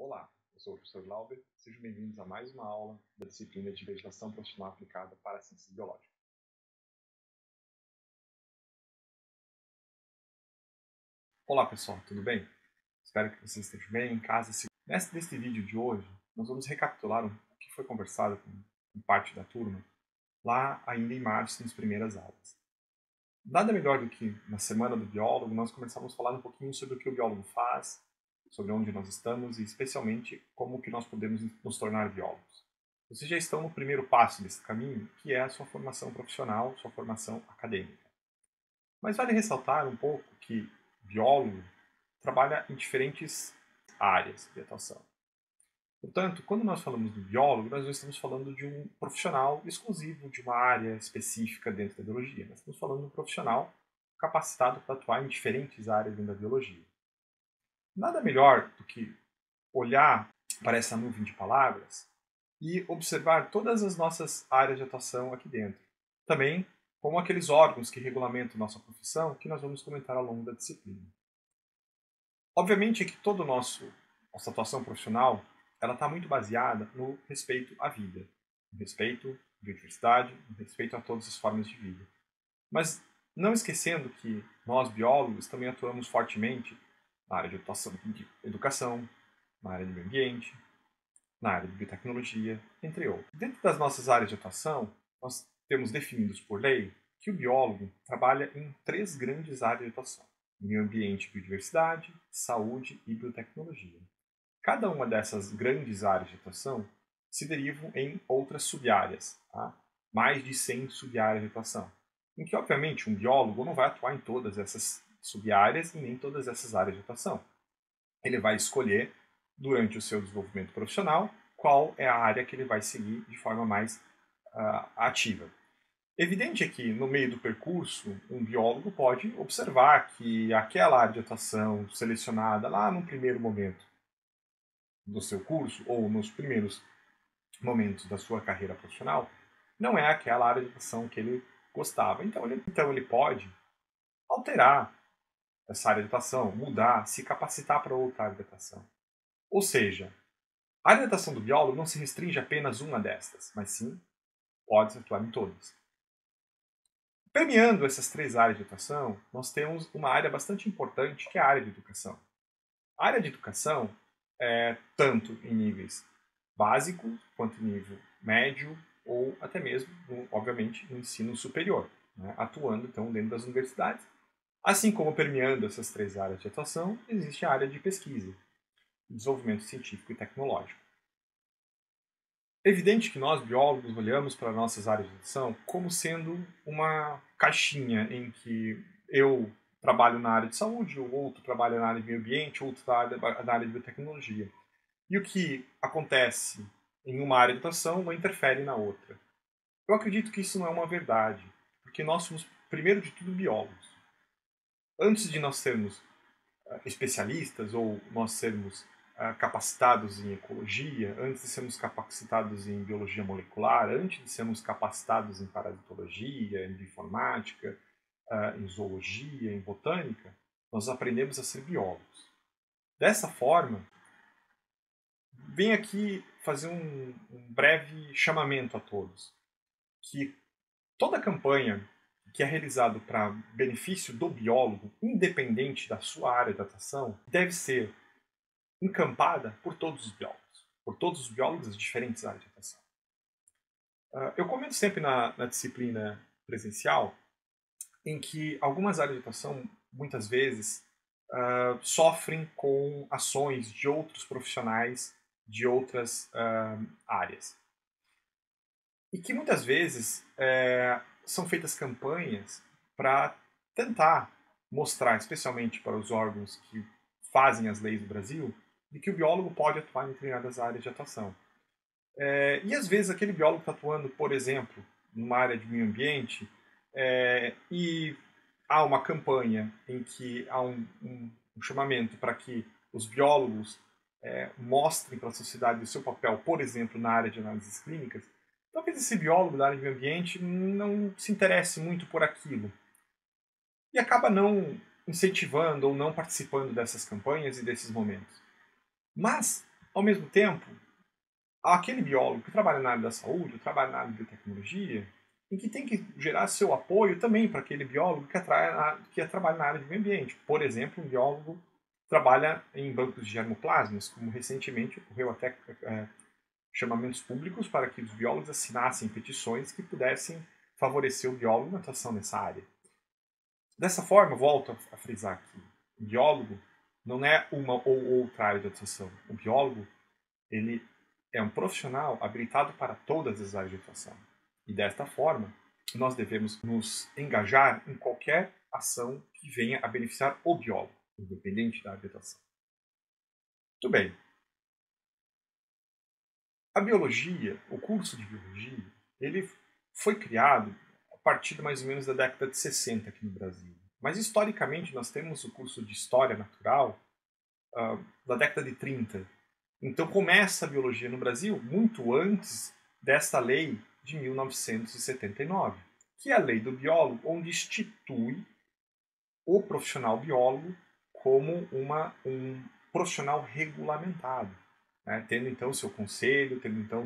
Olá, eu sou o professor Lauber. Sejam bem-vindos a mais uma aula da disciplina de Legislação Profissional Aplicada para a Ciências Biológicas. Olá pessoal, tudo bem? Espero que vocês estejam bem em casa. Neste vídeo de hoje, nós vamos recapitular o que foi conversado com parte da turma lá ainda em março, nas primeiras aulas. Nada melhor do que na Semana do Biólogo, nós começamos a falar um pouquinho sobre o que o biólogo faz, sobre onde nós estamos e especialmente como que nós podemos nos tornar biólogos. Vocês já estão no primeiro passo desse caminho, que é a sua formação profissional, sua formação acadêmica. Mas vale ressaltar um pouco que biólogo trabalha em diferentes áreas de atuação. Portanto, quando nós falamos do biólogo, nós não estamos falando de um profissional exclusivo de uma área específica dentro da biologia. Nós estamos falando de um profissional capacitado para atuar em diferentes áreas dentro da biologia. Nada melhor do que olhar para essa nuvem de palavras e observar todas as nossas áreas de atuação aqui dentro. Também como aqueles órgãos que regulamentam nossa profissão, que nós vamos comentar ao longo da disciplina. Obviamente que toda a nossa atuação profissional ela está muito baseada no respeito à vida, no respeito à biodiversidade, no respeito a todas as formas de vida. Mas não esquecendo que nós, biólogos, também atuamos fortemente na área de atuação de educação, na área de meio ambiente, na área de biotecnologia, entre outros. Dentro das nossas áreas de atuação, nós temos definidos por lei que o biólogo trabalha em 3 grandes áreas de atuação: meio ambiente e biodiversidade, saúde e biotecnologia. Cada uma dessas grandes áreas de atuação se derivam em outras sub-áreas, tá? Mais de 100 sub-áreas de atuação, em que, obviamente, um biólogo não vai atuar em todas essas sub-áreas e nem todas essas áreas de atuação. Ele vai escolher, durante o seu desenvolvimento profissional, qual é a área que ele vai seguir de forma mais ativa. Evidente é que, no meio do percurso, um biólogo pode observar que aquela área de atuação selecionada lá no primeiro momento do seu curso ou nos primeiros momentos da sua carreira profissional não é aquela área de atuação que ele gostava. Então ele pode alterar essa área de atuação, mudar, se capacitar para outra área de atuação. Ou seja, a área de atuação do biólogo não se restringe a apenas uma destas, mas sim pode atuar em todas. Permeando essas 3 áreas de atuação, nós temos uma área bastante importante, que é a área de educação. A área de educação é tanto em níveis básicos, quanto em nível médio, ou até mesmo, obviamente, no ensino superior, né? Atuando então dentro das universidades. Assim como permeando essas 3 áreas de atuação, existe a área de pesquisa, desenvolvimento científico e tecnológico. É evidente que nós, biólogos, olhamos para nossas áreas de atuação como sendo uma caixinha em que eu trabalho na área de saúde, o outro trabalha na área de meio ambiente, o outro na área de biotecnologia. E o que acontece em uma área de atuação não interfere na outra. Eu acredito que isso não é uma verdade, porque nós somos, primeiro de tudo, biólogos. Antes de nós sermos especialistas ou nós sermos capacitados em ecologia, antes de sermos capacitados em biologia molecular, antes de sermos capacitados em parasitologia, em informática, em zoologia, em botânica, nós aprendemos a ser biólogos. Dessa forma, venho aqui fazer um breve chamamento a todos, que toda campanha que é realizada para benefício do biólogo, independente da sua área de atuação, deve ser encampada por todos os biólogos das diferentes áreas de atuação. Eu comento sempre na disciplina presencial em que algumas áreas de atuação, muitas vezes, sofrem com ações de outros profissionais de outras áreas. E que muitas vezes são feitas campanhas para tentar mostrar, especialmente para os órgãos que fazem as leis do Brasil, de que o biólogo pode atuar em determinadas áreas de atuação. E às vezes aquele biólogo está atuando, por exemplo, numa área de meio ambiente e há uma campanha em que há um chamamento para que os biólogos mostrem para a sociedade o seu papel, por exemplo, na área de análises clínicas. Talvez esse biólogo da área de meio ambiente não se interesse muito por aquilo e acaba não incentivando ou não participando dessas campanhas e desses momentos. Mas, ao mesmo tempo, aquele biólogo que trabalha na área da saúde, ou trabalha na área de tecnologia, e que tem que gerar seu apoio também para aquele biólogo que trabalha na área de meio ambiente. Por exemplo, um biólogo que trabalha em bancos de germoplasmas, como recentemente ocorreu até chamamentos públicos para que os biólogos assinassem petições que pudessem favorecer o biólogo na atuação nessa área. Dessa forma, volto a frisar aqui, o biólogo não é uma ou outra área de atuação. O biólogo, ele é um profissional habilitado para todas as áreas de atuação. E desta forma, nós devemos nos engajar em qualquer ação que venha a beneficiar o biólogo, independente da área de atuação. Muito bem. A biologia, o curso de biologia, ele foi criado a partir mais ou menos da década de 60 aqui no Brasil. Mas historicamente nós temos o curso de História Natural da década de 30. Então começa a biologia no Brasil muito antes desta lei de 1979, que é a lei do biólogo, onde institui o profissional biólogo como um profissional regulamentado, né? Tendo então seu conselho, tendo então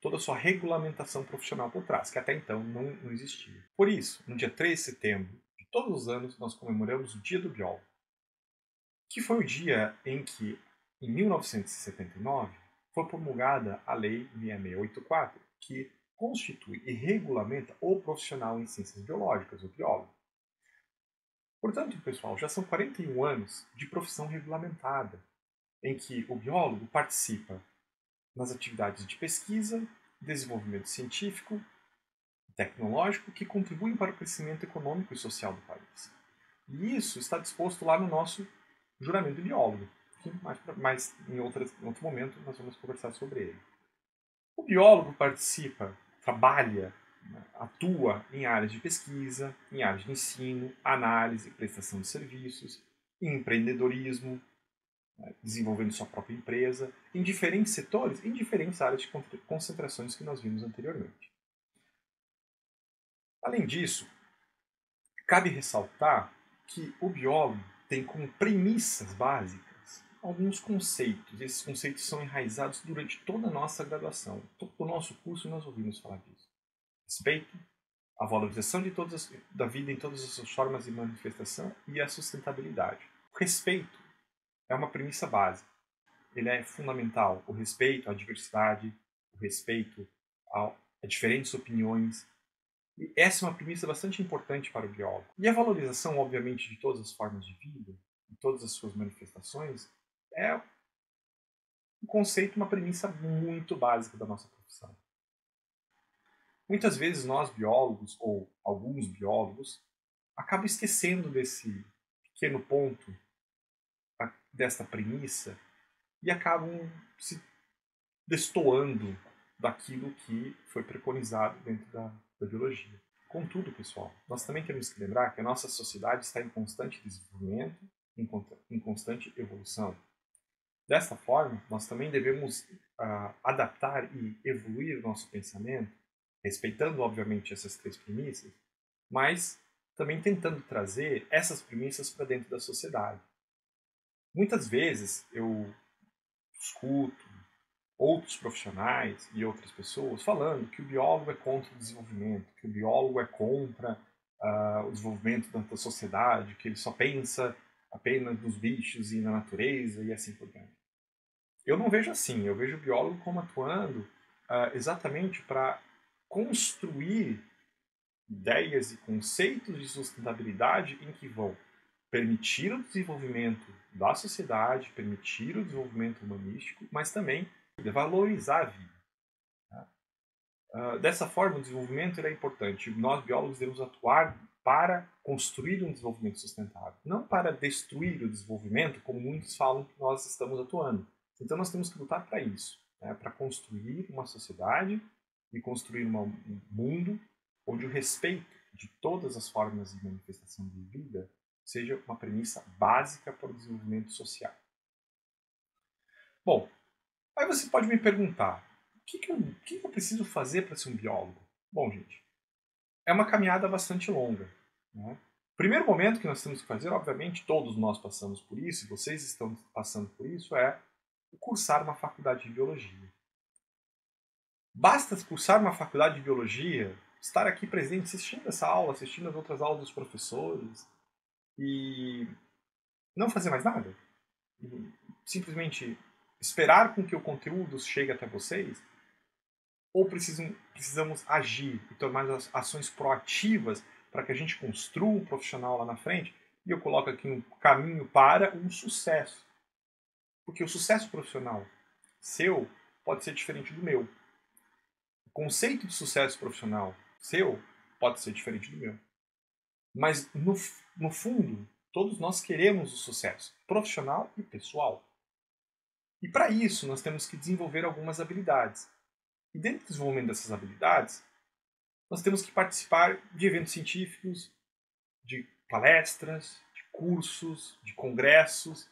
toda a sua regulamentação profissional por trás, que até então não existia. Por isso, no dia 3 de setembro de todos os anos, nós comemoramos o Dia do Biólogo, que foi o dia em que, em 1979, foi promulgada a Lei 6684, que constitui e regulamenta o profissional em ciências biológicas, o biólogo. Portanto, pessoal, já são 41 anos de profissão regulamentada, em que o biólogo participa nas atividades de pesquisa, desenvolvimento científico e tecnológico que contribuem para o crescimento econômico e social do país. E isso está disposto lá no nosso juramento de biólogo, que mais em outro momento nós vamos conversar sobre ele. O biólogo participa, trabalha, atua em áreas de pesquisa, em áreas de ensino, análise, prestação de serviços, em empreendedorismo, desenvolvendo sua própria empresa, em diferentes setores, em diferentes áreas de concentrações que nós vimos anteriormente. Além disso, cabe ressaltar que o biólogo tem como premissas básicas alguns conceitos. Esses conceitos são enraizados durante toda a nossa graduação. Todo o nosso curso nós ouvimos falar disso. Respeito, a valorização da vida em todas as suas formas de manifestação e a sustentabilidade. O respeito é uma premissa básica. Ele é fundamental. O respeito à diversidade, o respeito a diferentes opiniões. E essa é uma premissa bastante importante para o biólogo. E a valorização, obviamente, de todas as formas de vida, de todas as suas manifestações, é um conceito, uma premissa muito básica da nossa profissão. Muitas vezes nós biólogos, ou alguns biólogos, acabam esquecendo desse pequeno ponto, desta premissa, e acabam se destoando daquilo que foi preconizado dentro da biologia. Contudo, pessoal, nós também temos que lembrar que a nossa sociedade está em constante desenvolvimento, em constante evolução. Desta forma, nós também devemos adaptar e evoluir o nosso pensamento, respeitando, obviamente, essas três premissas, mas também tentando trazer essas premissas para dentro da sociedade. Muitas vezes eu escuto outros profissionais e outras pessoas falando que o biólogo é contra o desenvolvimento, que o biólogo é contra o desenvolvimento da sociedade, que ele só pensa apenas nos bichos e na natureza e assim por diante. Eu não vejo assim, eu vejo o biólogo como atuando exatamente para construir ideias e conceitos de sustentabilidade em que vão permitir o desenvolvimento da sociedade, permitir o desenvolvimento humanístico, mas também valorizar a vida. Dessa forma, o desenvolvimento é importante. Nós, biólogos, devemos atuar para construir um desenvolvimento sustentável, não para destruir o desenvolvimento, como muitos falam que nós estamos atuando. Então, nós temos que lutar para isso, né? Para construir uma sociedade e construir um mundo onde o respeito de todas as formas de manifestação de vida seja uma premissa básica para o desenvolvimento social. Bom, aí você pode me perguntar, o que eu preciso fazer para ser um biólogo? Bom, gente, é uma caminhada bastante longa, né? O primeiro momento que nós temos que fazer, obviamente, todos nós passamos por isso, e vocês estão passando por isso, é cursar uma faculdade de biologia. Basta cursar uma faculdade de biologia, estar aqui presente, assistindo essa aula, assistindo as outras aulas dos professores e não fazer mais nada? E simplesmente esperar com que o conteúdo chegue até vocês? Ou precisamos agir e tomar ações proativas para que a gente construa um profissional lá na frente? E eu coloco aqui um caminho para um sucesso. Porque o sucesso profissional seu pode ser diferente do meu. O conceito de sucesso profissional seu pode ser diferente do meu. Mas, no fundo, todos nós queremos o sucesso profissional e pessoal. E para isso, nós temos que desenvolver algumas habilidades. E dentro do desenvolvimento dessas habilidades, nós temos que participar de eventos científicos, de palestras, de cursos, de congressos,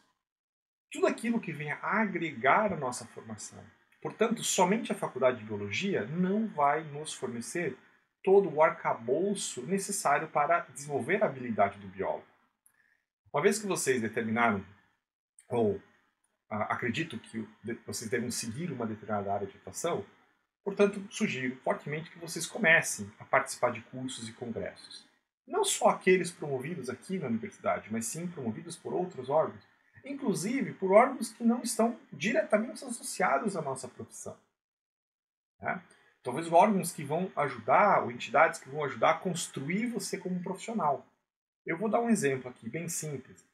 tudo aquilo que venha agregar a nossa formação. Portanto, somente a faculdade de biologia não vai nos fornecer todo o arcabouço necessário para desenvolver a habilidade do biólogo. Uma vez que vocês determinaram, ou acredito que vocês devem seguir uma determinada área de atuação, portanto, sugiro fortemente que vocês comecem a participar de cursos e congressos. Não só aqueles promovidos aqui na universidade, mas sim promovidos por outros órgãos, inclusive por órgãos que não estão diretamente associados à nossa profissão. Né? Talvez órgãos que vão ajudar, ou entidades que vão ajudar a construir você como um profissional. Eu vou dar um exemplo aqui, bem simples,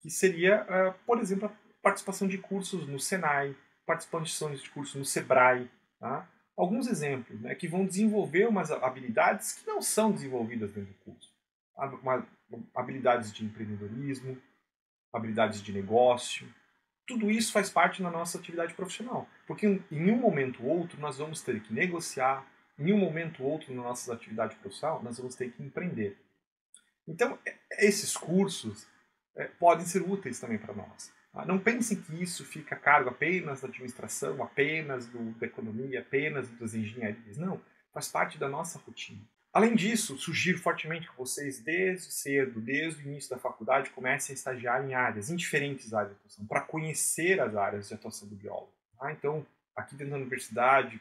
que seria, por exemplo, a participação de cursos no Senai, participação de cursos no Sebrae. Tá? Alguns exemplos, né, que vão desenvolver umas habilidades que não são desenvolvidas dentro do curso. Habilidades de empreendedorismo, habilidades de negócio. Tudo isso faz parte da nossa atividade profissional. Porque em um momento ou outro nós vamos ter que negociar, em um momento ou outro na nossa atividade profissional nós vamos ter que empreender. Então, esses cursos podem ser úteis também para nós. Tá? Não pensem que isso fica a cargo apenas da administração, apenas da economia, apenas das engenharias. Não, faz parte da nossa rotina. Além disso, sugiro fortemente que vocês, desde cedo, desde o início da faculdade, comecem a estagiar em áreas, em diferentes áreas de atuação, para conhecer as áreas de atuação do biólogo. Tá? Então, aqui dentro da universidade,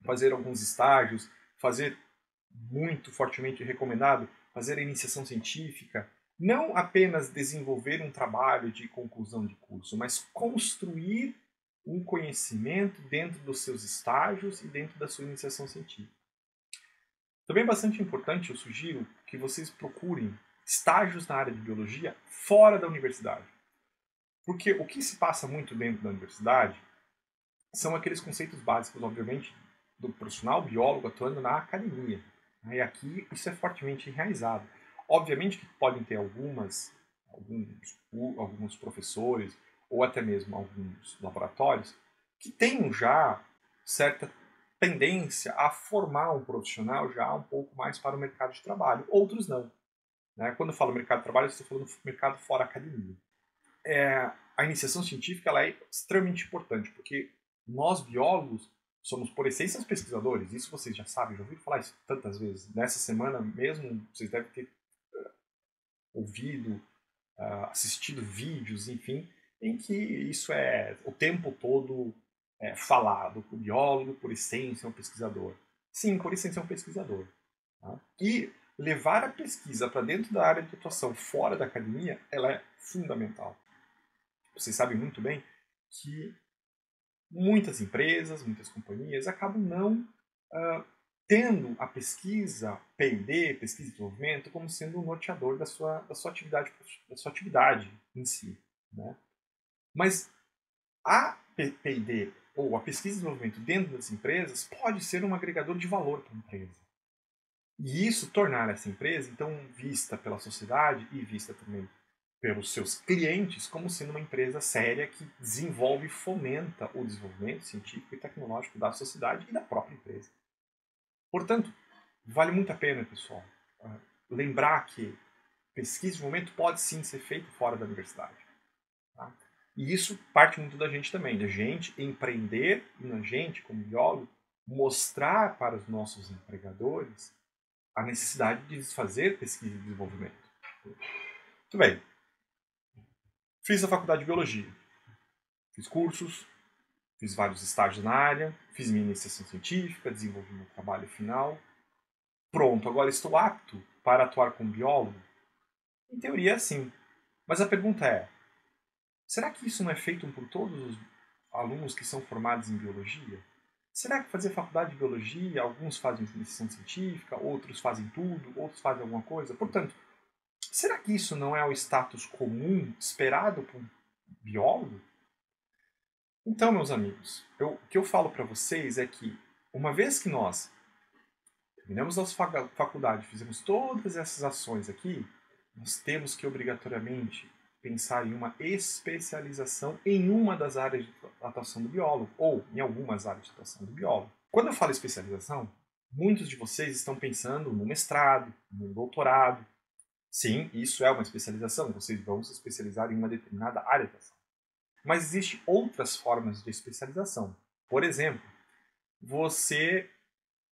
fazer alguns estágios, fazer muito fortemente recomendado, fazer a iniciação científica, não apenas desenvolver um trabalho de conclusão de curso, mas construir um conhecimento dentro dos seus estágios e dentro da sua iniciação científica. Também é bastante importante, eu sugiro que vocês procurem estágios na área de biologia fora da universidade. Porque o que se passa muito dentro da universidade são aqueles conceitos básicos, obviamente, do profissional biólogo atuando na academia. E aqui isso é fortemente enraizado. Obviamente que podem ter alguns professores ou até mesmo alguns laboratórios que tenham já certa tendência a formar um profissional já um pouco mais para o mercado de trabalho. Outros não. Né? Quando eu falo mercado de trabalho, eu estou falando mercado fora academia. A iniciação científica ela é extremamente importante, porque nós biólogos somos, por essência, os pesquisadores. Isso vocês já sabem, já ouviram falar isso tantas vezes. Nessa semana mesmo, vocês devem ter ouvido, assistido vídeos, enfim, em que isso é o tempo todo falado. O biólogo, por essência, é um pesquisador. Sim, por essência, é um pesquisador. Tá? E levar a pesquisa para dentro da área de atuação, fora da academia, ela é fundamental. Vocês sabem muito bem que muitas empresas, muitas companhias acabam não tendo a pesquisa, P&D, pesquisa e desenvolvimento, como sendo o norteador da sua atividade em si. Né? Mas a P&D ou a pesquisa e desenvolvimento dentro das empresas pode ser um agregador de valor para a empresa. E isso tornar essa empresa, então, vista pela sociedade e vista também pelos seus clientes como sendo uma empresa séria que desenvolve e fomenta o desenvolvimento científico e tecnológico da sociedade e da própria empresa. Portanto, vale muito a pena, pessoal, lembrar que pesquisa e desenvolvimento pode sim ser feito fora da universidade. Tá? E isso parte muito da gente também, da gente empreender e na gente, como biólogo, mostrar para os nossos empregadores a necessidade de fazer pesquisa e desenvolvimento. Muito bem. Fiz a faculdade de biologia. Fiz cursos, fiz vários estágios na área, fiz minha iniciação científica, desenvolvi meu trabalho final. Pronto, agora estou apto para atuar como biólogo? Em teoria, sim. Mas a pergunta é, será que isso não é feito por todos os alunos que são formados em biologia? Será que fazer faculdade de biologia, alguns fazem iniciação científica, outros fazem tudo, outros fazem alguma coisa? Portanto, será que isso não é o status comum esperado por um biólogo? Então, meus amigos, o que eu falo para vocês é que, uma vez que nós terminamos nossa faculdade, fizemos todas essas ações aqui, nós temos que obrigatoriamente pensar em uma especialização em uma das áreas de atuação do biólogo, ou em algumas áreas de atuação do biólogo. Quando eu falo especialização, muitos de vocês estão pensando no mestrado, no doutorado. Sim, isso é uma especialização, vocês vão se especializar em uma determinada área de atuação. Mas existem outras formas de especialização. Por exemplo, você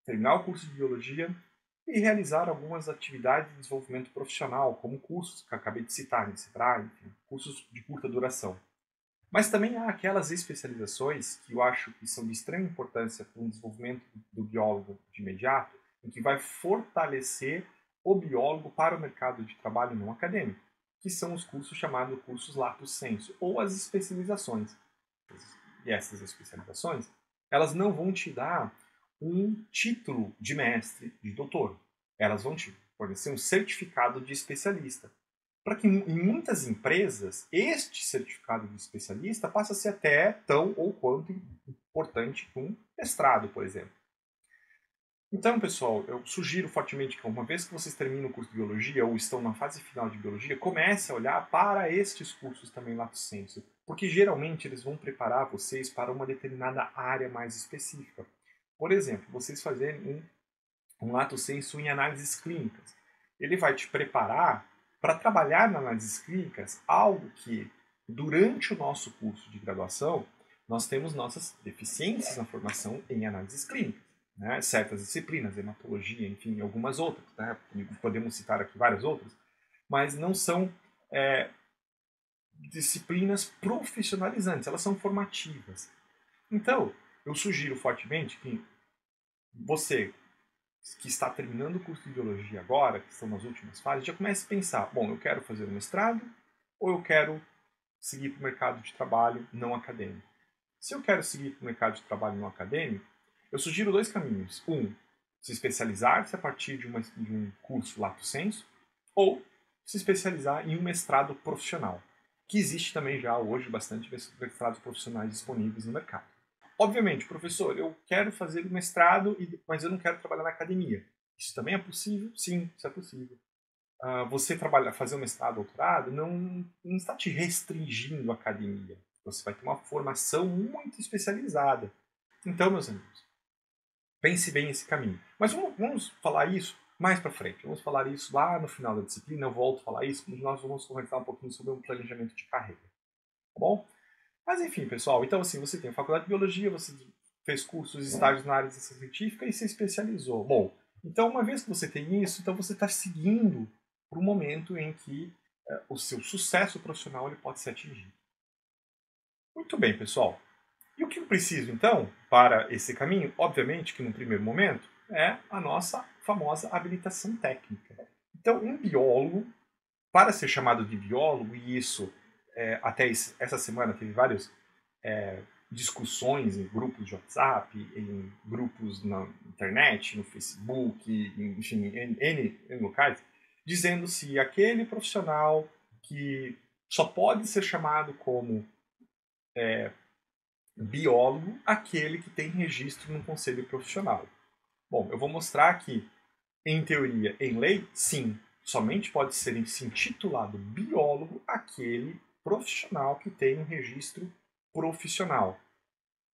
terminar o curso de biologia e realizar algumas atividades de desenvolvimento profissional, como cursos que eu acabei de citar, no Sebrae, enfim, cursos de curta duração. Mas também há aquelas especializações que eu acho que são de extrema importância para o desenvolvimento do biólogo de imediato, em que vai fortalecer o biólogo para o mercado de trabalho não acadêmico, que são os cursos chamados cursos lato sensu, ou as especializações. E essas especializações, elas não vão te dar um título de mestre, de doutor. Elas vão te fornecer um certificado de especialista. Para que em muitas empresas, este certificado de especialista passa a ser até tão ou quanto importante que um mestrado, por exemplo. Então, pessoal, eu sugiro fortemente que uma vez que vocês terminam o curso de biologia ou estão na fase final de biologia, comece a olhar para estes cursos também lato sensu, porque geralmente eles vão preparar vocês para uma determinada área mais específica. Por exemplo, vocês fazerem um lato sensu em análises clínicas. Ele vai te preparar para trabalhar nas análises clínicas, algo que durante o nosso curso de graduação nós temos nossas deficiências na formação em análises clínicas. Né? Certas disciplinas, hematologia, enfim, algumas outras. Né? Podemos citar aqui várias outras, mas não são disciplinas profissionalizantes, elas são formativas. Então, eu sugiro fortemente que você que está terminando o curso de biologia agora, que estão nas últimas fases, já comece a pensar, bom, eu quero fazer um mestrado ou eu quero seguir para o mercado de trabalho não acadêmico? Se eu quero seguir para o mercado de trabalho não acadêmico, eu sugiro dois caminhos. Um, se especializar-se a partir de um curso lato sensu, ou se especializar em um mestrado profissional, que existe também já hoje bastante mestrados profissionais disponíveis no mercado. Obviamente, professor, eu quero fazer o mestrado, mas eu não quero trabalhar na academia. Isso também é possível? Sim, isso é possível. Você fazer um mestrado, doutorado, não está te restringindo à academia. Você vai ter uma formação muito especializada. Então, meus amigos, pense bem esse caminho. Mas vamos falar isso mais para frente. Vamos falar isso lá no final da disciplina. Eu volto a falar isso, quando nós vamos conversar um pouquinho sobre um planejamento de carreira. Tá bom? Mas enfim, pessoal, então assim, você tem a faculdade de biologia, você fez cursos e estágios na área de ciência científica e se especializou. Bom, então uma vez que você tem isso, então você está seguindo para o momento em que o seu sucesso profissional ele pode ser atingido. Muito bem, pessoal. E o que eu preciso, então, para esse caminho? Obviamente que no primeiro momento é a nossa famosa habilitação técnica. Então, um biólogo, para ser chamado de biólogo, e isso até essa semana teve várias discussões em grupos de WhatsApp, em grupos na internet, no Facebook, enfim, em N locais, dizendo se aquele profissional que só pode ser chamado como biólogo aquele que tem registro no conselho profissional. Bom, eu vou mostrar que, em teoria, em lei, sim, somente pode ser se intitulado biólogo aquele profissional que tem um registro profissional.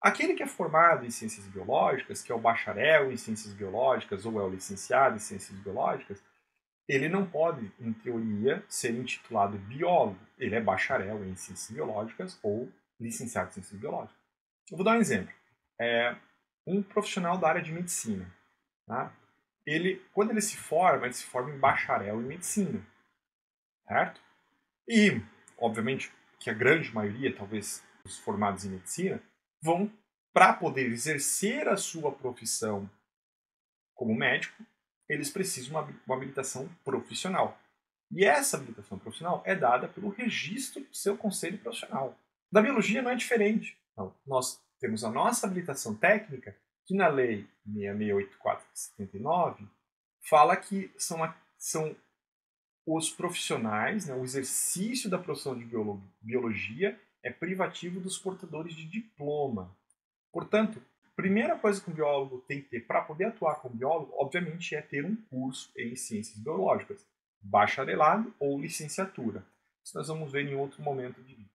Aquele que é formado em ciências biológicas, que é o bacharel em ciências biológicas ou é o licenciado em ciências biológicas, ele não pode, em teoria, ser intitulado biólogo. Ele é bacharel em ciências biológicas ou licenciado em ciências biológicas. Eu vou dar um exemplo. Um profissional da área de medicina. Tá? Quando ele se forma em bacharel em medicina. Certo? E, obviamente, que a grande maioria, talvez formados em medicina vão, para poder exercer a sua profissão como médico, eles precisam de uma habilitação profissional. E essa habilitação profissional é dada pelo registro do seu conselho profissional. Da biologia não é diferente. Então, nós temos a nossa habilitação técnica, que na Lei 6684 de 79 fala que são os profissionais, né, o exercício da profissão de biologia é privativo dos portadores de diploma. Portanto, a primeira coisa que um biólogo tem que ter para poder atuar como biólogo, obviamente, é ter um curso em ciências biológicas, bacharelado ou licenciatura. Isso nós vamos ver em outro momento de vídeo.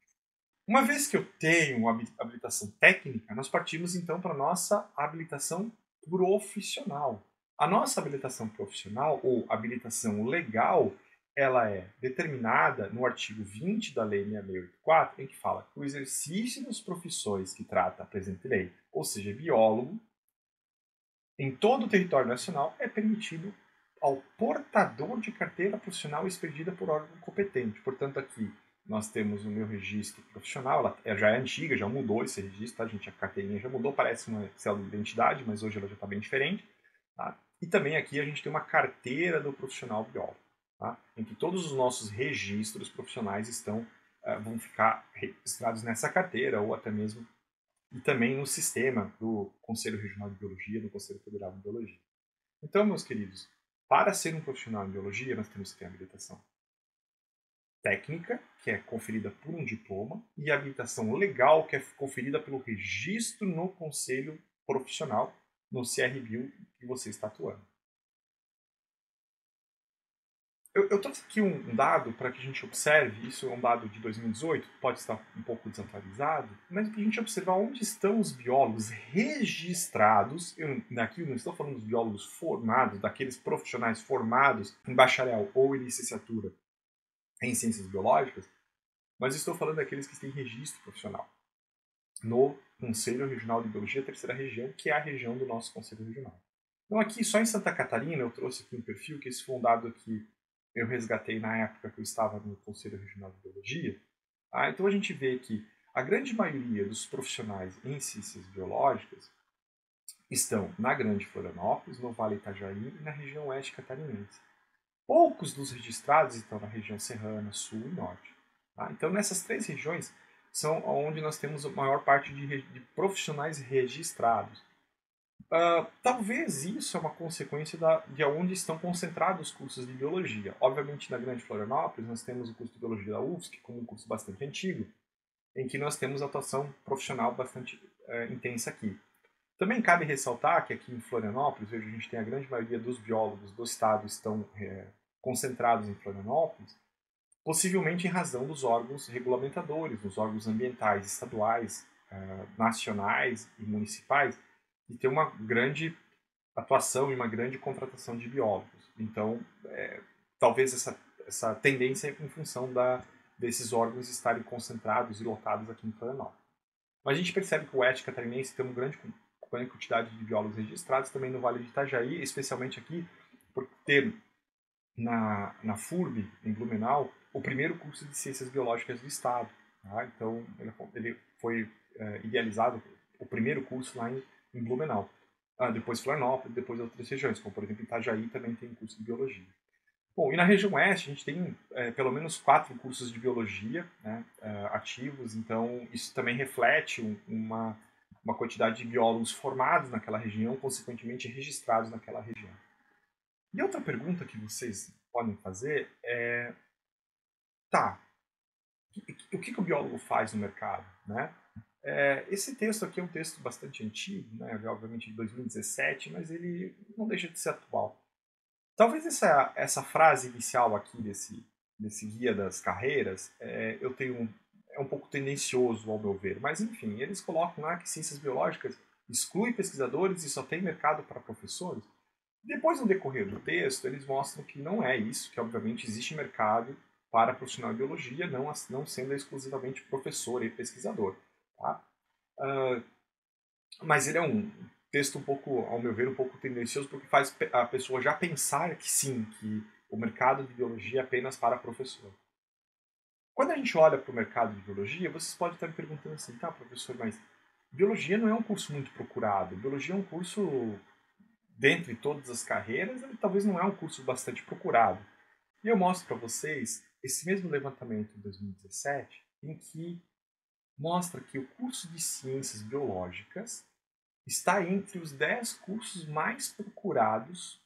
Uma vez que eu tenho uma habilitação técnica, nós partimos então para a nossa habilitação profissional. A nossa habilitação profissional, ou habilitação legal, ela é determinada no artigo 20 da Lei 6684, em que fala que o exercício das profissões que trata a presente lei, ou seja, biólogo, em todo o território nacional, é permitido ao portador de carteira profissional expedida por órgão competente. Portanto, aqui nós temos o meu registro profissional, ela já é antiga, já mudou esse registro, tá, gente? A carteirinha já mudou, parece uma cédula de identidade, mas hoje ela já está bem diferente. Tá? E também aqui a gente tem uma carteira do profissional biólogo, tá? Em que todos os nossos registros profissionais vão ficar registrados nessa carteira, ou até mesmo e também no sistema do Conselho Regional de Biologia, do Conselho Federal de Biologia. Então, meus queridos, para ser um profissional em biologia, nós temos que ter a habilitação técnica, que é conferida por um diploma, e a habilitação legal, que é conferida pelo registro no Conselho Profissional, no CRBio que você está atuando. Eu trouxe aqui um dado para que a gente observe, isso é um dado de 2018, pode estar um pouco desatualizado, mas para a gente observar onde estão os biólogos registrados. Aqui eu não estou falando dos biólogos formados, daqueles profissionais formados em bacharel ou em licenciatura em ciências biológicas, mas estou falando daqueles que têm registro profissional no Conselho Regional de Biologia, terceira região, que é a região do nosso Conselho Regional. Então aqui, só em Santa Catarina, eu trouxe aqui um perfil, que esse foi um dado que eu resgatei na época que eu estava no Conselho Regional de Biologia. Então a gente vê que a grande maioria dos profissionais em ciências biológicas estão na Grande Florianópolis, no Vale Itajaí e na região oeste catarinense. Poucos dos registrados estão na região serrana, sul e norte. Então nessas três regiões são onde nós temos a maior parte de profissionais registrados. Talvez isso é uma consequência de onde estão concentrados os cursos de biologia. Obviamente, na Grande Florianópolis, nós temos o curso de biologia da UFSC, como um curso bastante antigo, em que nós temos atuação profissional bastante intensa aqui. Também cabe ressaltar que aqui em Florianópolis, veja, a gente tem a grande maioria dos biólogos do estado estão concentrados em Florianópolis, possivelmente em razão dos órgãos regulamentadores, dos órgãos ambientais estaduais, nacionais e municipais, e ter uma grande atuação e uma grande contratação de biólogos. Então, talvez essa tendência é em função desses órgãos estarem concentrados e lotados aqui em Florianópolis. Mas a gente percebe que o oeste catarinense tem uma grande quantidade de biólogos registrados, também no Vale do Itajaí, especialmente aqui, por ter na FURB, em Blumenau, o primeiro curso de Ciências Biológicas do Estado. Tá? Então, ele foi idealizado, o primeiro curso lá em Blumenau. Depois Florianópolis, depois outras regiões, como por exemplo Itajaí também tem curso de Biologia. Bom, e na região oeste a gente tem pelo menos 4 cursos de Biologia, né, ativos, então isso também reflete uma quantidade de biólogos formados naquela região, consequentemente registrados naquela região. E outra pergunta que vocês podem fazer é, o que o biólogo faz no mercado, né? Esse texto aqui é um texto bastante antigo, né, obviamente de 2017, mas ele não deixa de ser atual. Talvez essa frase inicial aqui desse guia das carreiras, é um pouco tendencioso ao meu ver, mas enfim, eles colocam lá que ciências biológicas exclui pesquisadores e só tem mercado para professores. Depois, no decorrer do texto, eles mostram que não é isso, que obviamente existe mercado para profissional de biologia, não sendo exclusivamente professor e pesquisador. Tá? Mas ele é um texto um pouco, ao meu ver, um pouco tendencioso, porque faz a pessoa já pensar que sim, que o mercado de biologia é apenas para professor. Quando a gente olha para o mercado de biologia, vocês podem estar me perguntando assim, tá, professor, mas biologia não é um curso muito procurado. Biologia é um curso, dentre todas as carreiras, ele talvez não é um curso bastante procurado. E eu mostro para vocês esse mesmo levantamento de 2017, em que mostra que o curso de Ciências Biológicas está entre os 10 cursos mais procurados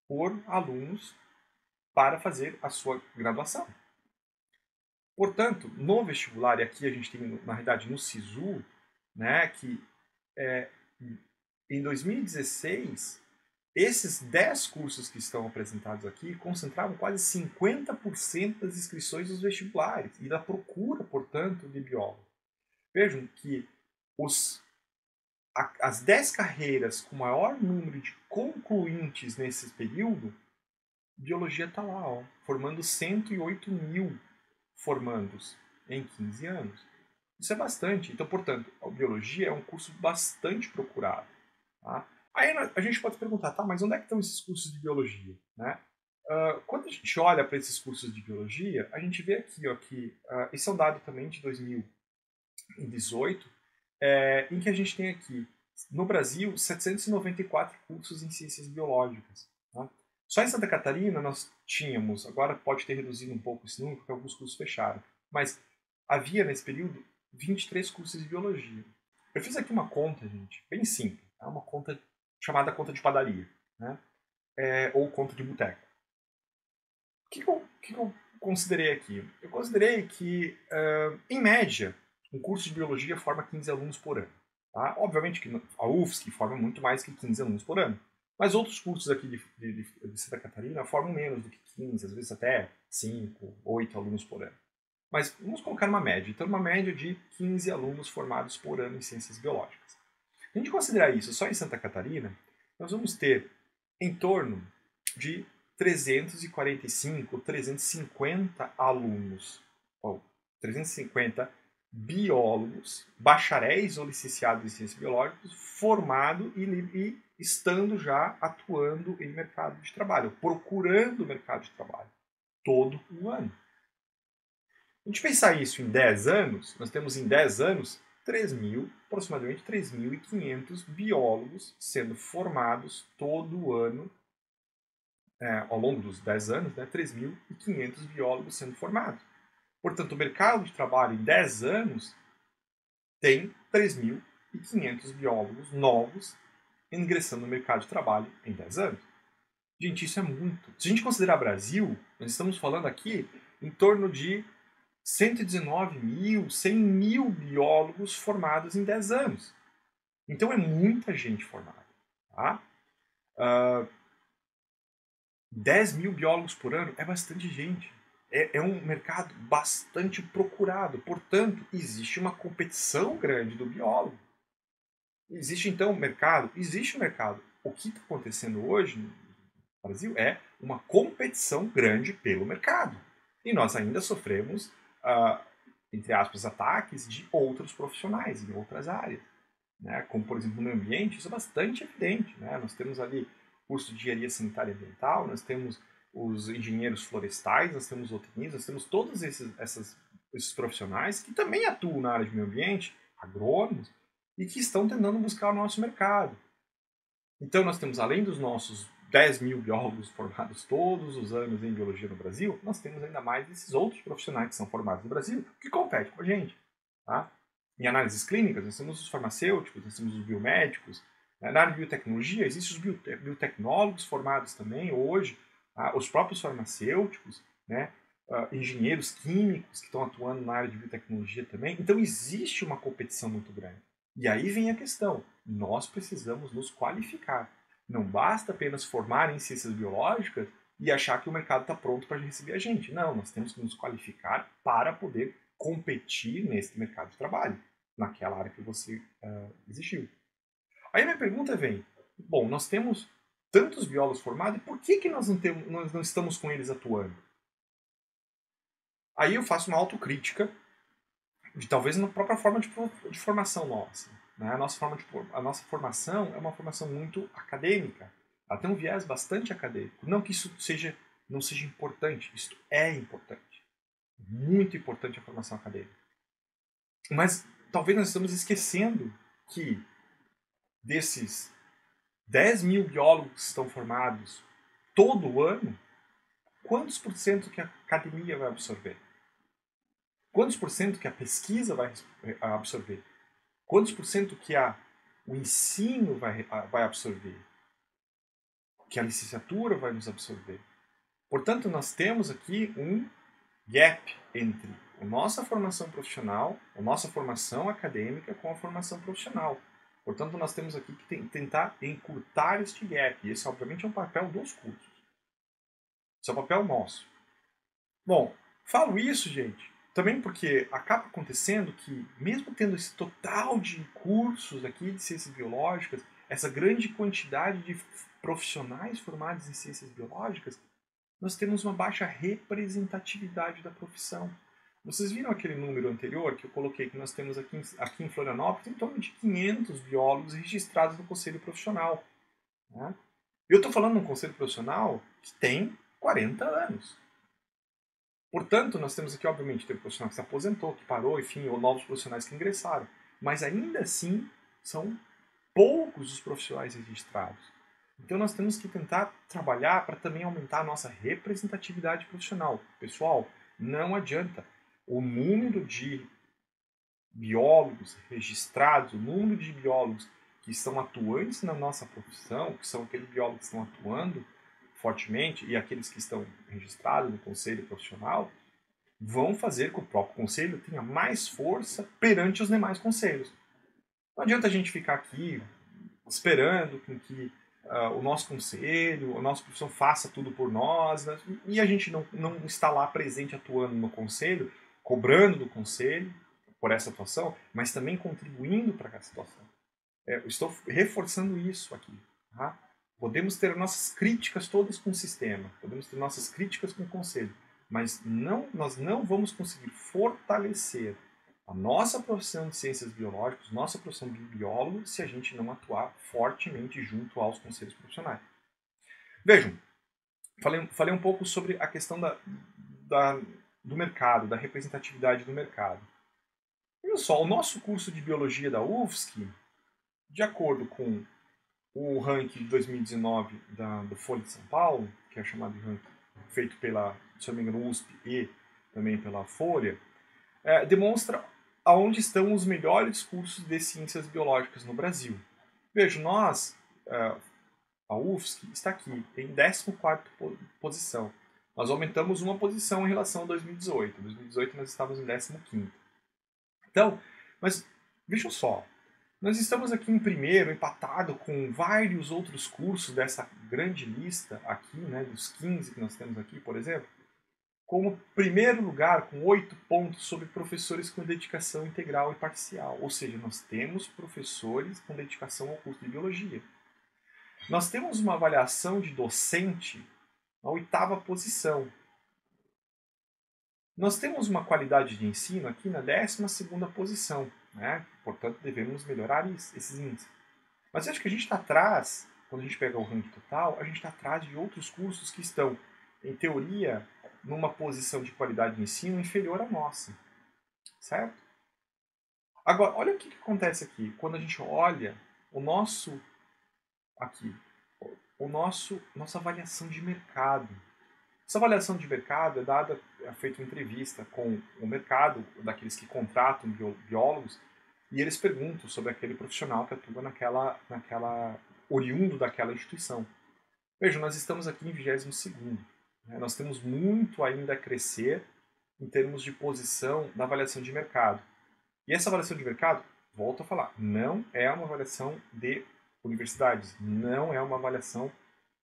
por alunos para fazer a sua graduação. Portanto, no vestibular, e aqui a gente tem, na realidade, no SISU, né, que em 2016, esses 10 cursos que estão apresentados aqui concentravam quase 50% das inscrições dos vestibulares e da procura, portanto, de biólogo. Vejam que as 10 carreiras com maior número de concluintes nesse período, biologia está lá, ó, formando 108 mil formandos em 15 anos. Isso é bastante. Então, portanto, a biologia é um curso bastante procurado. Tá? Aí a gente pode perguntar, tá, mas onde é que estão esses cursos de biologia? Né? Quando a gente olha para esses cursos de biologia, a gente vê aqui ó, que esse é um dado também de 2018, em que a gente tem aqui, no Brasil, 794 cursos em ciências biológicas. Tá? Só em Santa Catarina nós tínhamos, agora pode ter reduzido um pouco esse número, porque alguns cursos fecharam, mas havia nesse período 23 cursos de biologia. Eu fiz aqui uma conta, gente, bem simples. É uma conta chamada conta de padaria, né? Ou conta de boteco. O que eu considerei aqui? Eu considerei que, em média, um curso de biologia forma 15 alunos por ano. Tá? Obviamente que a UFSC forma muito mais que 15 alunos por ano. Mas outros cursos aqui de Santa Catarina formam menos do que 15, às vezes até 5, 8 alunos por ano. Mas vamos colocar uma média. Então, uma média de 15 alunos formados por ano em ciências biológicas. Se a gente considerar isso só em Santa Catarina, nós vamos ter em torno de 345, 350 alunos, ou 350 biólogos, bacharéis ou licenciados em ciências biológicas, formados e estando já atuando em mercado de trabalho, procurando mercado de trabalho, todo o ano. Se a gente pensar isso em 10 anos, nós temos em 10 anos aproximadamente 3.500 biólogos sendo formados todo o ano, ao longo dos 10 anos, né, 3.500 biólogos sendo formados. Portanto, o mercado de trabalho em 10 anos tem 3.500 biólogos novos ingressando no mercado de trabalho em 10 anos. Gente, isso é muito. Se a gente considerar Brasil, nós estamos falando aqui em torno de 119 mil, 100 mil biólogos formados em 10 anos. Então é muita gente formada. Tá? 10 mil biólogos por ano é bastante gente. É um mercado bastante procurado. Portanto, existe uma competição grande do biólogo. Existe então um mercado? Existe um mercado. O que está acontecendo hoje no Brasil é uma competição grande pelo mercado. E nós ainda sofremos, entre aspas, ataques de outros profissionais em outras áreas. Né? Como, por exemplo, no meio ambiente, isso é bastante evidente. Né? Nós temos ali curso de engenharia sanitária e ambiental, nós temos os engenheiros florestais, nós temos zootecnistas, nós temos todos esses profissionais que também atuam na área de meio ambiente, agrônomos, e que estão tentando buscar o nosso mercado. Então nós temos, além dos nossos 10 mil biólogos formados todos os anos em biologia no Brasil, nós temos ainda mais esses outros profissionais que são formados no Brasil, que competem com a gente. Tá? Em análises clínicas, nós temos os farmacêuticos, nós temos os biomédicos. Na área de biotecnologia, existem os biotecnólogos formados também hoje, tá? Os próprios farmacêuticos, né? Engenheiros químicos que estão atuando na área de biotecnologia também. Então existe uma competição muito grande. E aí vem a questão, nós precisamos nos qualificar. Não basta apenas formar em ciências biológicas e achar que o mercado está pronto para receber a gente. Não, nós temos que nos qualificar para poder competir nesse mercado de trabalho, naquela área que você existiu. Aí a minha pergunta vem, bom, nós temos tantos biólogos formados, e por que nós não estamos com eles atuando? Aí eu faço uma autocrítica, de talvez na própria forma de formação nossa. Né? A nossa formação é uma formação muito acadêmica. Ela tem um viés bastante acadêmico. Não que isso não seja importante, isso é importante. Muito importante a formação acadêmica. Mas talvez nós estamos esquecendo que desses 10 mil biólogos que estão formados todo ano, quantos por cento que a academia vai absorver? Quantos por cento que a pesquisa vai absorver? Quantos por cento que o ensino vai absorver? Que a licenciatura vai nos absorver? Portanto, nós temos aqui um gap entre a nossa formação profissional, a nossa formação acadêmica com a formação profissional. Portanto, nós temos aqui que tentar encurtar este gap. E esse, obviamente, é um papel dos cursos. Esse é o papel nosso. Bom, falo isso, gente, também porque acaba acontecendo que, mesmo tendo esse total de cursos aqui de ciências biológicas, essa grande quantidade de profissionais formados em ciências biológicas, nós temos uma baixa representatividade da profissão. Vocês viram aquele número anterior que eu coloquei, que nós temos aqui em Florianópolis em torno de 500 biólogos registrados no Conselho Profissional. Né? Eu estou falando de um Conselho Profissional que tem 40 anos. Portanto, nós temos aqui, obviamente, tem um profissional que se aposentou, que parou, enfim, ou novos profissionais que ingressaram. Mas ainda assim, são poucos os profissionais registrados. Então nós temos que tentar trabalhar para também aumentar a nossa representatividade profissional. Pessoal, não adianta. O número de biólogos registrados, o número de biólogos que estão atuantes na nossa profissão, que são aqueles biólogos que estão atuando fortemente, e aqueles que estão registrados no conselho profissional, vão fazer com que o próprio conselho tenha mais força perante os demais conselhos. Não adianta a gente ficar aqui esperando que o nosso conselho, a nossa profissão faça tudo por nós, né? E a gente não está lá presente atuando no conselho, cobrando do conselho por essa atuação, mas também contribuindo para essa situação. Eu estou reforçando isso aqui. Tá? Podemos ter nossas críticas todas com o sistema, podemos ter nossas críticas com o conselho, mas nós não vamos conseguir fortalecer a nossa profissão de ciências biológicas, nossa profissão de biólogo, se a gente não atuar fortemente junto aos conselhos profissionais. Vejam, falei um pouco sobre a questão do mercado, da representatividade do mercado. Olha só, o nosso curso de biologia da UFSC, de acordo com o ranking de 2019 do Folha de São Paulo, que é chamado de ranking feito pela, se não me engano, USP e também pela Folha, demonstra aonde estão os melhores cursos de ciências biológicas no Brasil. Veja, a UFSC está aqui, em 14ª posição. Nós aumentamos uma posição em relação a 2018. Em 2018 nós estávamos em 15º. Então, mas vejam só, nós estamos aqui em primeiro, empatado com vários outros cursos dessa grande lista aqui, né, dos 15 que nós temos aqui, por exemplo, como primeiro lugar, com 8 pontos sobre professores com dedicação integral e parcial. Ou seja, nós temos professores com dedicação ao curso de biologia. Nós temos uma avaliação de docente na 8ª posição. Nós temos uma qualidade de ensino aqui na 12ª posição. Né? Portanto, devemos melhorar esses índices. Mas eu acho que a gente está atrás, quando a gente pega o ranking total, a gente está atrás de outros cursos que estão, em teoria, numa posição de qualidade de ensino inferior à nossa. Certo? Agora, olha o que acontece aqui. Quando a gente olha nossa avaliação de mercado. Essa avaliação de mercado é feita uma entrevista com o mercado, daqueles que contratam biólogos, e eles perguntam sobre aquele profissional que atua oriundo daquela instituição. Veja, nós estamos aqui em 22º. Né? Nós temos muito ainda a crescer em termos de posição da avaliação de mercado. E essa avaliação de mercado, volto a falar, não é uma avaliação de universidades, não é uma avaliação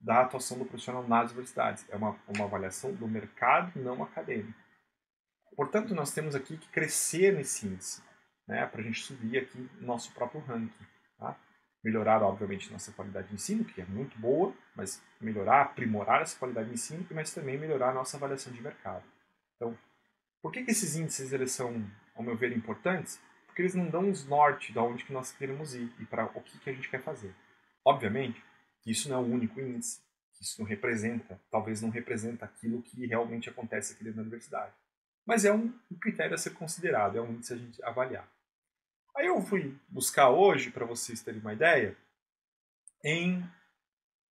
da atuação do profissional nas universidades, é uma avaliação do mercado não acadêmico. Portanto, nós temos aqui que crescer nesse índice, né, para a gente subir aqui nosso próprio ranking. Tá? Melhorar, obviamente, nossa qualidade de ensino, que é muito boa, mas melhorar, aprimorar essa qualidade de ensino, mas também melhorar a nossa avaliação de mercado. Então, por que esses índices eles são, ao meu ver, importantes? Porque eles não dão os norte de onde que nós queremos ir e para o que a gente quer fazer. Obviamente, que isso não é o único índice, que isso não representa, talvez não representa aquilo que realmente acontece aqui dentro da universidade. mas é um critério a ser considerado, é um índice a gente avaliar. Aí eu fui buscar hoje, para vocês terem uma ideia, em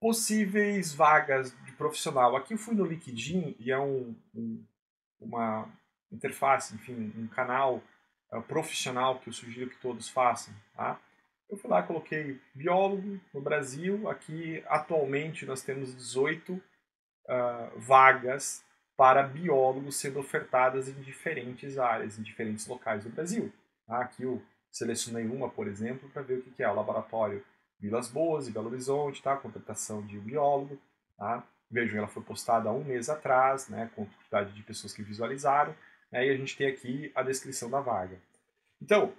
possíveis vagas de profissional. Aqui eu fui no LinkedIn e é uma interface, enfim, um canal profissional que eu sugiro que todos façam. Tá? Eu fui lá, coloquei biólogo no Brasil. Aqui, atualmente, nós temos 18 vagas para biólogos sendo ofertadas em diferentes áreas, em diferentes locais do Brasil. Tá? Aqui eu selecionei uma, por exemplo, para ver o que é o laboratório Vilas Boas, em Belo Horizonte, tá? Contratação de um biólogo. Tá? Vejam, ela foi postada há um mês atrás, né, com a quantidade de pessoas que visualizaram, né, e a gente tem aqui a descrição da vaga. Então,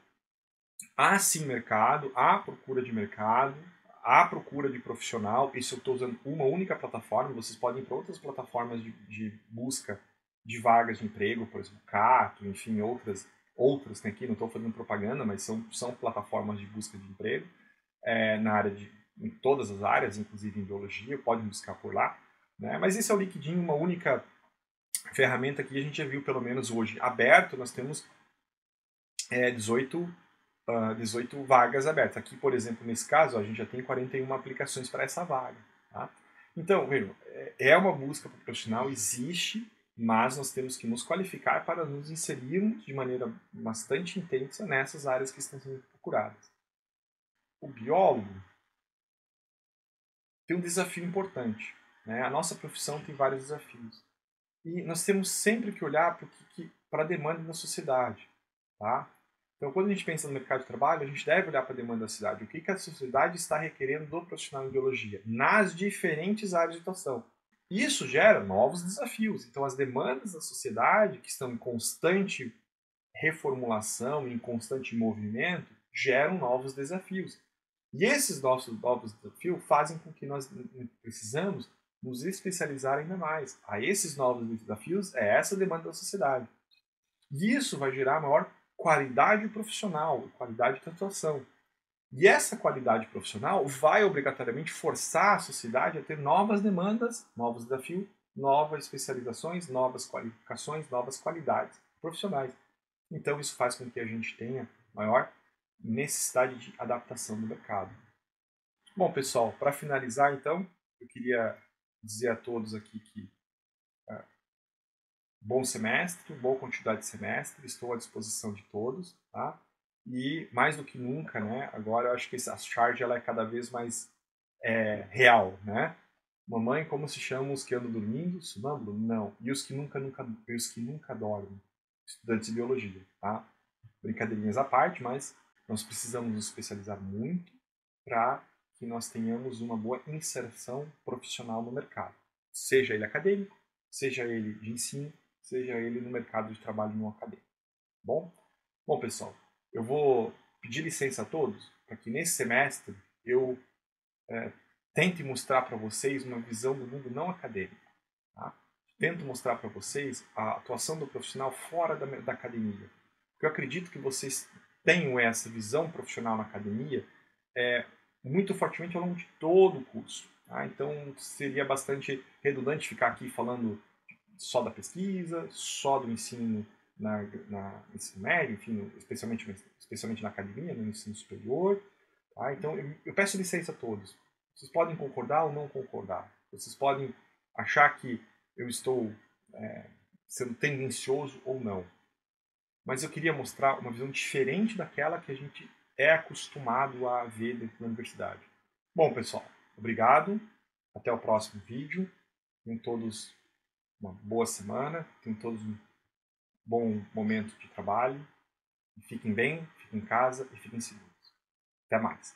há sim mercado, há procura de mercado, há procura de profissional. Isso eu estou usando uma única plataforma, vocês podem ir para outras plataformas de busca de vagas de emprego, por exemplo, Cato, enfim, outras tem aqui, não estou fazendo propaganda, mas são plataformas de busca de emprego na área em todas as áreas, inclusive em biologia, podem buscar por lá. Né? Mas esse é o LinkedIn, uma única ferramenta que a gente já viu, pelo menos hoje, aberto. Nós temos 18 vagas abertas. Aqui, por exemplo, nesse caso, a gente já tem 41 aplicações para essa vaga. Tá? Então, vejam, é uma busca profissional, existe, mas nós temos que nos qualificar para nos inserirmos de maneira bastante intensa nessas áreas que estão sendo procuradas. O biólogo tem um desafio importante. Né? A nossa profissão tem vários desafios. E nós temos sempre que olhar para a demanda da sociedade. Tá? Então, quando a gente pensa no mercado de trabalho, a gente deve olhar para a demanda da cidade. O que a sociedade está requerendo do profissional em biologia nas diferentes áreas de atuação. Isso gera novos desafios. Então, as demandas da sociedade, que estão em constante reformulação, em constante movimento, geram novos desafios. E esses novos desafios fazem com que nós precisamos nos especializar ainda mais. A esses novos desafios é essa demanda da sociedade. E isso vai gerar maior qualidade profissional, qualidade de atuação. E essa qualidade profissional vai obrigatoriamente forçar a sociedade a ter novas demandas, novos desafios, novas especializações, novas qualificações, novas qualidades profissionais. Então isso faz com que a gente tenha maior necessidade de adaptação no mercado. Bom, pessoal, para finalizar, então, eu queria dizer a todos aqui que bom semestre, boa continuidade de semestre, estou à disposição de todos, tá? E mais do que nunca, né? Agora eu acho que a charge ela é cada vez mais real, né? Mamãe, como se chamam os que andam dormindo? Sonâmbulo? Não. E os que nunca dormem? Estudantes de biologia, tá? Brincadeirinhas à parte, mas nós precisamos nos especializar muito para que nós tenhamos uma boa inserção profissional no mercado. Seja ele acadêmico, seja ele de ensino, seja ele no mercado de trabalho no acadêmico. Bom? Bom, pessoal, eu vou pedir licença a todos para que nesse semestre eu tente mostrar para vocês uma visão do mundo não acadêmico. Tá? Tento mostrar para vocês a atuação do profissional fora da academia. Porque eu acredito que vocês tenham essa visão profissional na academia muito fortemente ao longo de todo o curso. Tá? Então seria bastante redundante ficar aqui falando só da pesquisa, só do ensino na ensino médio, enfim, especialmente na academia, no ensino superior. Tá? Então eu peço licença a todos. Vocês podem concordar ou não concordar. Vocês podem achar que eu estou sendo tendencioso ou não. Mas eu queria mostrar uma visão diferente daquela que a gente é acostumado a ver dentro da universidade. Bom, pessoal, obrigado. Até o próximo vídeo. Tenham todos uma boa semana. Tenham todos um bom momento de trabalho. Fiquem bem, fiquem em casa e fiquem seguros. Até mais.